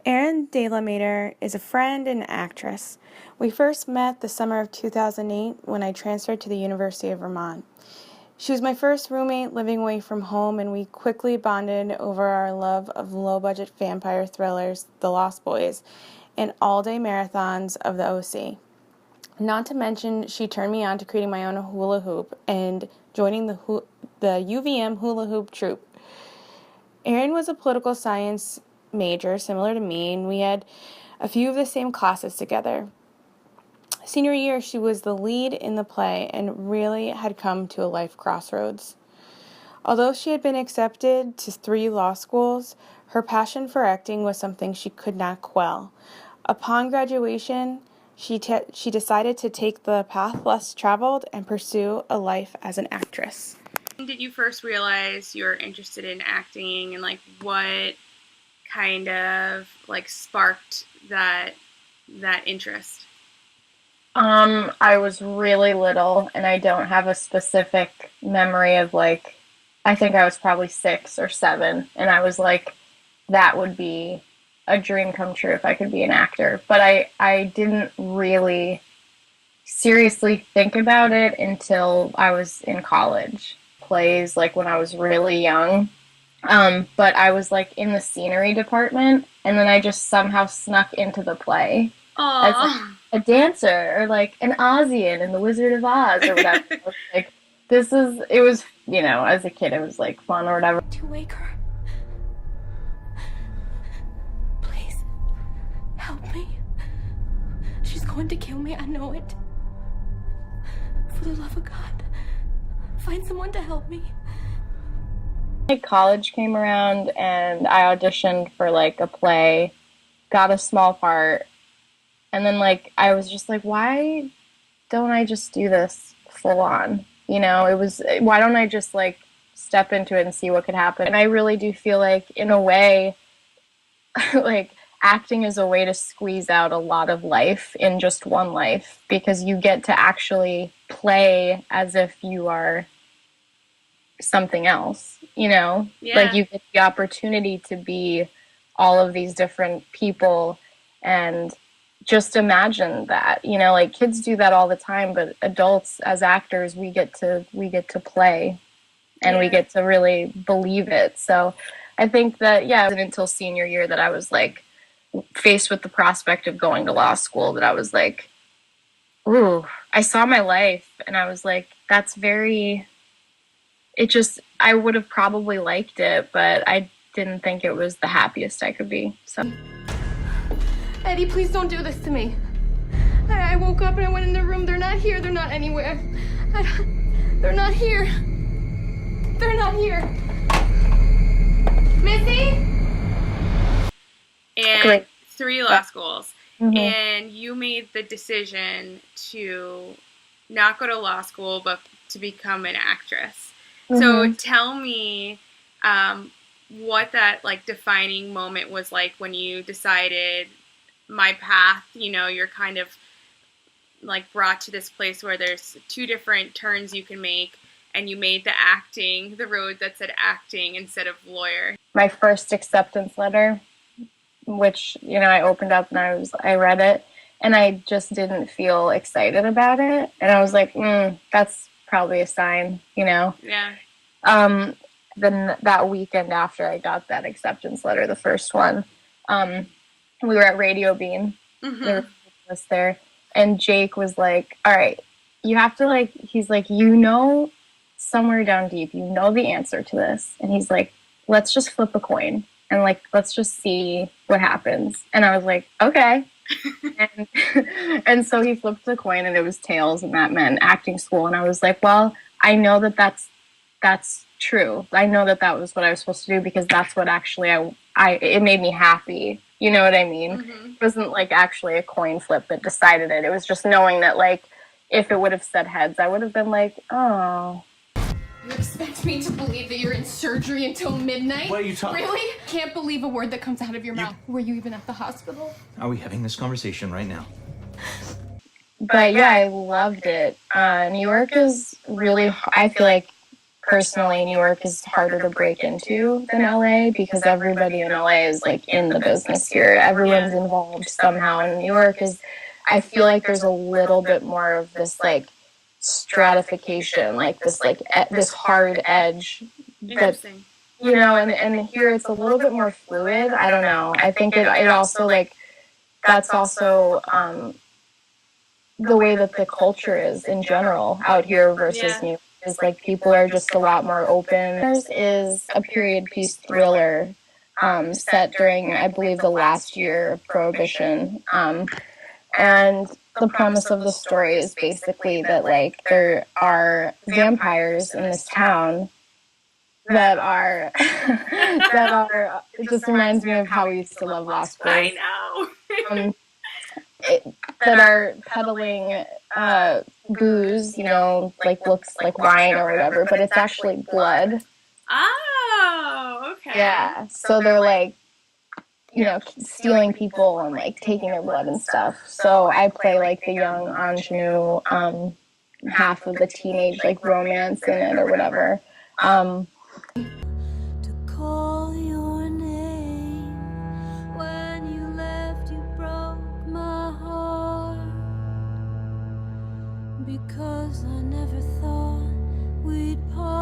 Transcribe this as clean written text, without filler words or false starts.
Erin De La Mater is a friend and actress. We first met the summer of 2008 when I transferred to the University of Vermont. She was my first roommate living away from home, and we quickly bonded over our love of low-budget vampire thrillers, The Lost Boys, and all-day marathons of the OC. Not to mention, she turned me on to creating my own hula hoop and joining the UVM hula hoop troupe. Erin was a political science major, similar to me, and we had a few of the same classes together. Senior year, she was the lead in the play and really had come to a life crossroads. Although she had been accepted to 3 law schools, her passion for acting was something she could not quell. Upon graduation, she decided to take the path less traveled and pursue a life as an actress. When did you first realize you were interested in acting, and what kind of sparked that interest? I was really little, and I don't have a specific memory of I think I was probably 6 or 7, and I was like, that would be a dream come true if I could be an actor. But I didn't really seriously think about it until I was in college. Plays when I was really young. But I was in the scenery department, and then I just somehow snuck into the play as a dancer, or an Ozian in The Wizard of Oz or whatever. It was, as a kid, it was fun or whatever. To wake her. Please, help me. She's going to kill me, I know it. For the love of God, find someone to help me. College came around, and I auditioned for a play, got a small part, and then I was just why don't I just do this full on? Why don't I just step into it and see what could happen? And I really do feel in a way, acting is a way to squeeze out a lot of life in just one life, because you get to actually play as if you are something else, Yeah. You get the opportunity to be all of these different people, and just imagine that, kids do that all the time, but adults as actors, we get to play, and we get to really believe it. So I think that, it wasn't until senior year that I was faced with the prospect of going to law school that I was ooh, I saw my life, and I was that's very, I would have probably liked it, but I didn't think it was the happiest I could be. So, Eddie, please don't do this to me. I woke up and I went in the room. They're not here. They're not anywhere. They're not here. They're not here. Missy? And Great. 3 law schools. Mm-hmm. And you made the decision to not go to law school, but to become an actress. Mm-hmm. So tell me what that defining moment was when you decided my path, you're kind of brought to this place where there's 2 different turns you can make, and you made the road that said acting instead of lawyer. My first acceptance letter, which, I opened up and I read it, and I just didn't feel excited about it. And I was that's probably a sign, Yeah. Then that weekend after I got that acceptance letter, the first one, we were at Radio Bean. Mm-hmm. There was there, and Jake was all right, you have to he's somewhere down deep, the answer to this. And he's let's just flip a coin, and let's just see what happens. And I was okay. and so he flipped the coin, and it was tails, and that meant acting school. And I was well, I know that's true. I know that was what I was supposed to do, because that's what actually it made me happy. You know what I mean? Mm-hmm. It wasn't actually a coin flip that decided it. It was just knowing that if it would have said heads, I would have been oh. You expect me to believe that you're in surgery until midnight? What are you talking? Really? Can't believe a word that comes out of your mouth. Were you even at the hospital? Are we having this conversation right now? But yeah, I loved it. New York is really, I feel personally, New York is harder to break into than LA because everybody in LA is like in the business here. Everyone's involved somehow. And New York is, I feel like there's a little bit more of this like stratification, like this hard edge that, Interesting. you know, and here it's a little bit more fluid. I don't know. I think it also like, that's also the way that the culture is in general out here versus New York. Is like people are just a lot more open. Theirs is a period piece thriller set during, I believe, the last year of Prohibition. And the premise of the story is basically that like there are vampires in this town that are it just reminds me of how we used to love Lost Boys. I know. That are peddling booze, you know, like looks like wine or whatever, but it's actually blood. Oh, okay. Yeah, so they're like, you know, stealing people and like taking their blood and stuff. So I play like the young ingenue, half of the teenage like romance in it or whatever. To call your name when you left, you broke my heart, because I never thought we'd part.